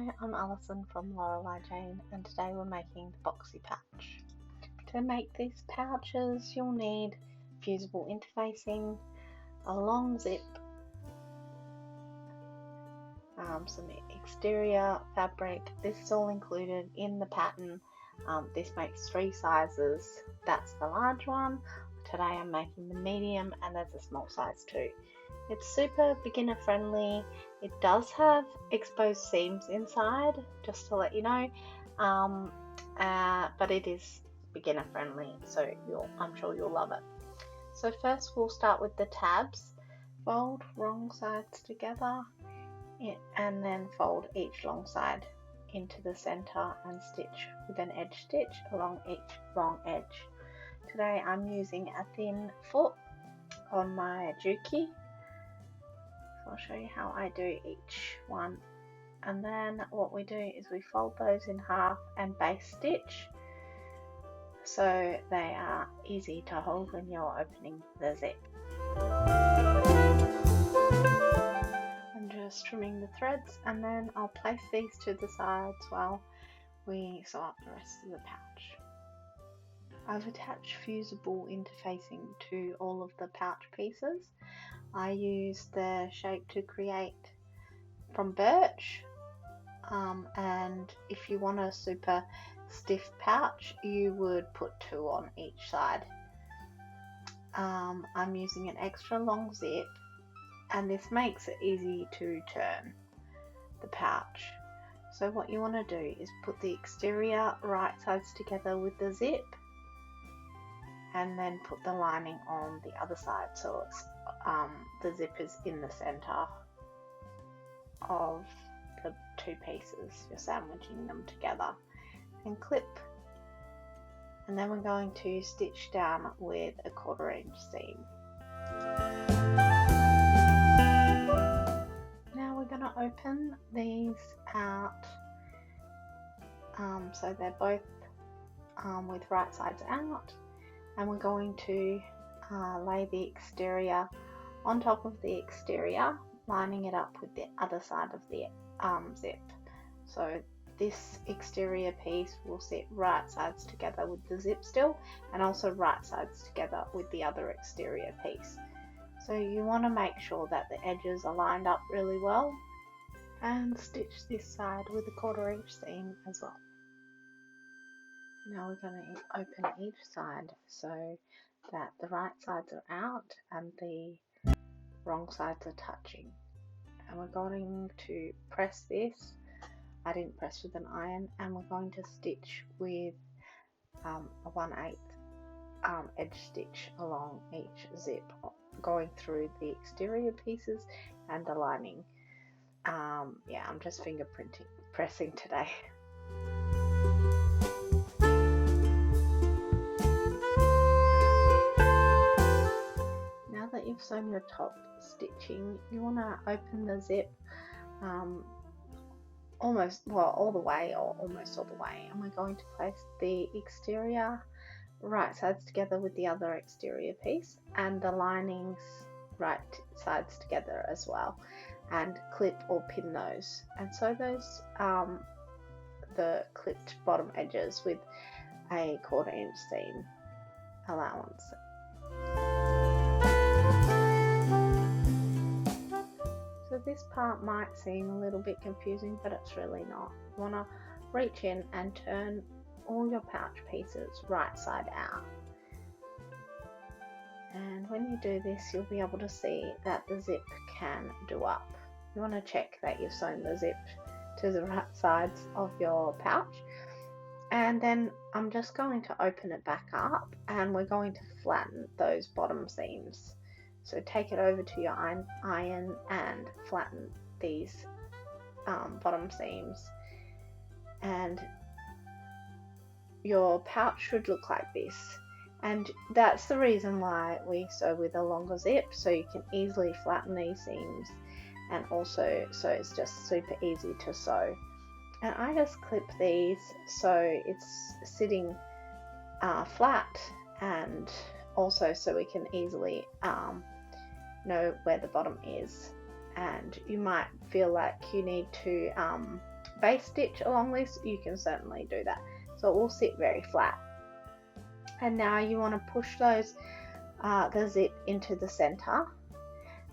Hi, I'm Alison from Lorelei Jane, and today we're making the Boxy pouch. To make these pouches, you'll need fusible interfacing, a long zip, some exterior fabric. This is all included in the pattern. This makes 3 sizes. That's the large one. Today I'm making the medium, and there's a small size too. It's super beginner friendly. It does have exposed seams inside, just to let you know, but it is beginner friendly, so I'm sure you'll love it. So first we'll start with the tabs. Fold wrong sides together and then fold each long side into the center and stitch with an edge stitch along each wrong edge. Today I'm using a thin foot on my Juki. I'll show you how I do each one, and then what we do is we fold those in half and base stitch so they are easy to hold when you're opening the zip. I'm just trimming the threads, and then I'll place these to the sides while we sew up the rest of the pouch. I've attached fusible interfacing to all of the pouch pieces. I use the shape to create from birch, and if you want a super stiff pouch you would put 2 on each side. I'm using an extra long zip, and this makes it easy to turn the pouch. So what you want to do is put the exterior right sides together with the zip, and then put the lining on the other side so it's the zip is in the center of the 2 pieces. You're sandwiching them together, and clip, and then we're going to stitch down with a 1/4 inch seam. Now we're going to open these out, so they're both with right sides out, and we're going to lay the exterior on top of the exterior, lining it up with the other side of the zip. So this exterior piece will sit right sides together with the zip still, and also right sides together with the other exterior piece. So you want to make sure that the edges are lined up really well, and stitch this side with a 1/4 inch seam as well. Now we're going to open each side so that the right sides are out and the wrong sides are touching, and we're going to press this. I didn't press with an iron, and we're going to stitch with a 1/8 edge stitch along each zip, going through the exterior pieces and the lining. Yeah, I'm just pressing today. Now that you've sewn your top stitching, you want to open the zip all the way, or almost all the way, and we're going to place the exterior right sides together with the other exterior piece, and the linings right sides together as well, and clip or pin those, and sew those the clipped bottom edges with a 1/4 inch seam allowance. So this part might seem a little bit confusing, but it's really not. You want to reach in and turn all your pouch pieces right side out. And when you do this, you'll be able to see that the zip can do up. You want to check that you've sewn the zip to the right sides of your pouch. And then I'm just going to open it back up, and we're going to flatten those bottom seams. So take it over to your iron and flatten these bottom seams, and your pouch should look like this. And that's the reason why we sew with a longer zip, so you can easily flatten these seams, and also so it's just super easy to sew. And I just clip these so it's sitting flat, and also so we can easily know where the bottom is. And you might feel like you need to base stitch along this, you can certainly do that. So it will sit very flat. And now you want to push those the zip into the center,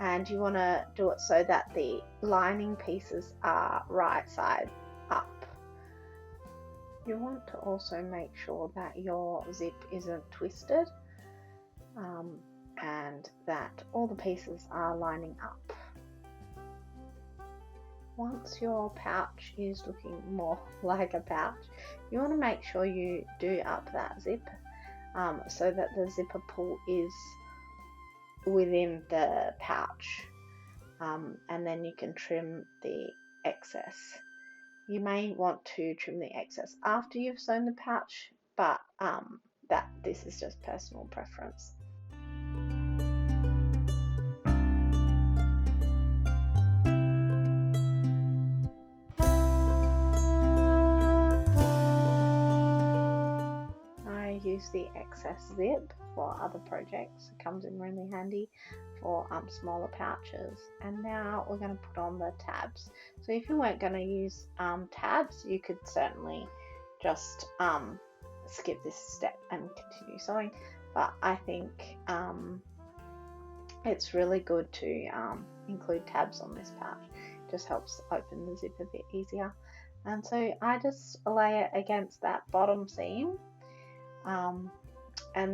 and you want to do it so that the lining pieces are right side up. You want to also make sure that your zip isn't twisted and that all the pieces are lining up. Once your pouch is looking more like a pouch, you want to make sure you do up that zip so that the zipper pull is within the pouch, and then you can trim the excess. You may want to trim the excess after you've sewn the pouch, but this is just personal preference. I use the excess zip for other projects. It comes in really handy for smaller pouches. And now we're going to put on the tabs. So if you weren't going to use tabs, you could certainly just skip this step and continue sewing, but I think it's really good to include tabs on this pouch. It just helps open the zip a bit easier. And so I just lay it against that bottom seam and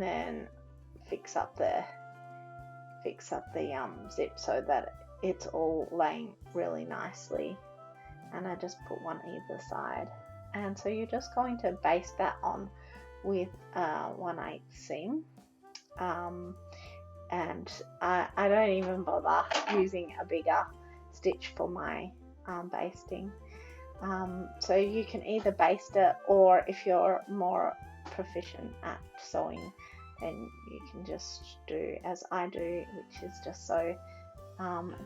then fix up the zip so that it's all laying really nicely, and I just put one either side. And so you're just going to baste that on with 1/8 seam, and I don't even bother using a bigger stitch for my basting. So you can either baste it, or if you're more proficient at sewing, then you can just do as I do, which is just sew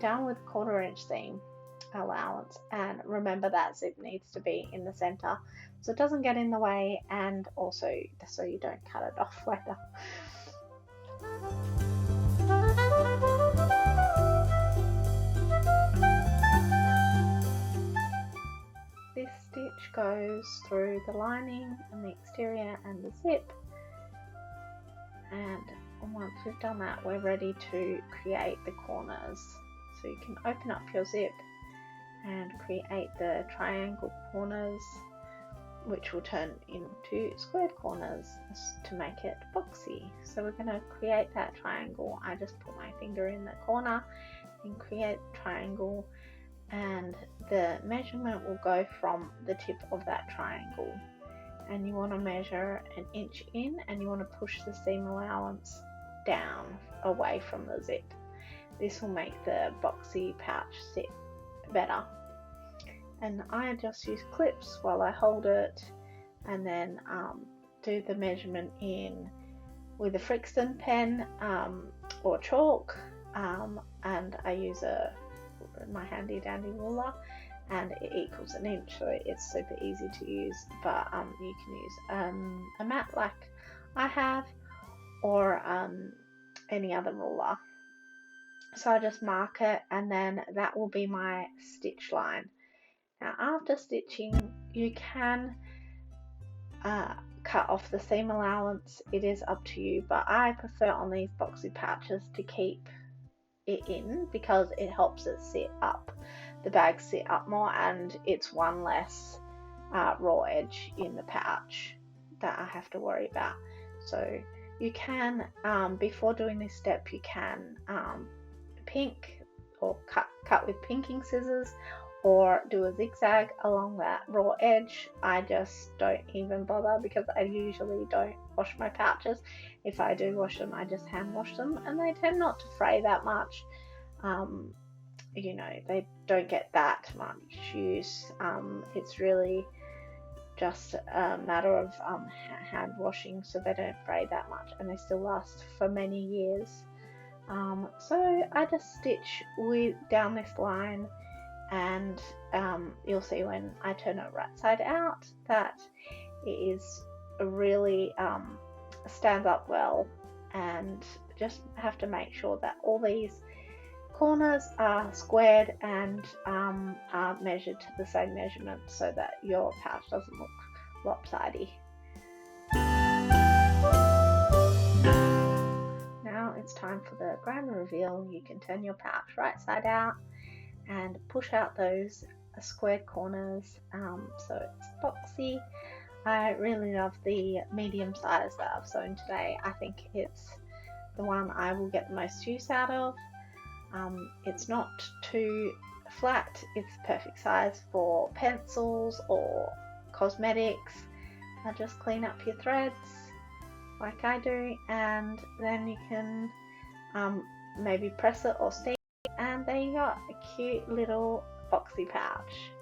down with 1/4 inch seam allowance. And remember that zip needs to be in the center so it doesn't get in the way, and also so you don't cut it off later. This stitch goes through the lining and the exterior and the zip, and once we've done that, we're ready to create the corners. So you can open up your zip and create the triangle corners, which will turn into squared corners to make it boxy. So we're going to create that triangle. I just put my finger in the corner and create the triangle, and the measurement will go from the tip of that triangle, and you want to measure 1 inch in, and you want to push the seam allowance down away from the zip. This will make the boxy pouch sit better. And I just use clips while I hold it, and then do the measurement in with a Frixton pen or chalk, and I use my handy dandy ruler, and it equals 1 inch, so it's super easy to use. But you can use a mat like I have, or any other ruler. So I just mark it, and then that will be my stitch line. Now after stitching, you can cut off the seam allowance. It is up to you, but I prefer on these boxy pouches to keep it in because it helps it sit up, the bag sit up more, and it's one less raw edge in the pouch that I have to worry about. So you can, before doing this step, you can pink or cut with pinking scissors, or do a zigzag along that raw edge. I just don't even bother because I usually don't wash my pouches. If I do wash them, I just hand wash them, and they tend not to fray that much. You know, they don't get that much use. It's really just a matter of hand washing, so they don't fray that much, and they still last for many years. So I just stitch down this line, and you'll see when I turn it right side out that it is really stands up well, and just have to make sure that all these corners are squared and are measured to the same measurement so that your pouch doesn't look lopsided. Now it's time for the grand reveal. You can turn your pouch right side out and push out those squared corners, so it's boxy. I really love the medium size that I've sewn today. I think it's the one I will get the most use out of. It's not too flat, it's the perfect size for pencils or cosmetics. Just clean up your threads like I do, and then you can maybe press it or steam it, and there you got a cute little boxy pouch.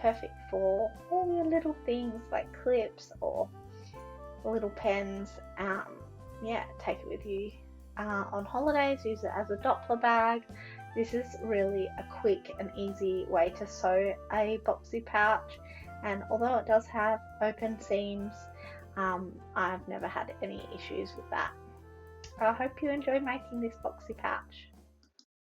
Perfect for all your little things like clips or little pens. Yeah, take it with you on holidays, use it as a Doppler bag. This is really a quick and easy way to sew a boxy pouch, and although it does have open seams, I've never had any issues with that. I hope you enjoy making this boxy pouch.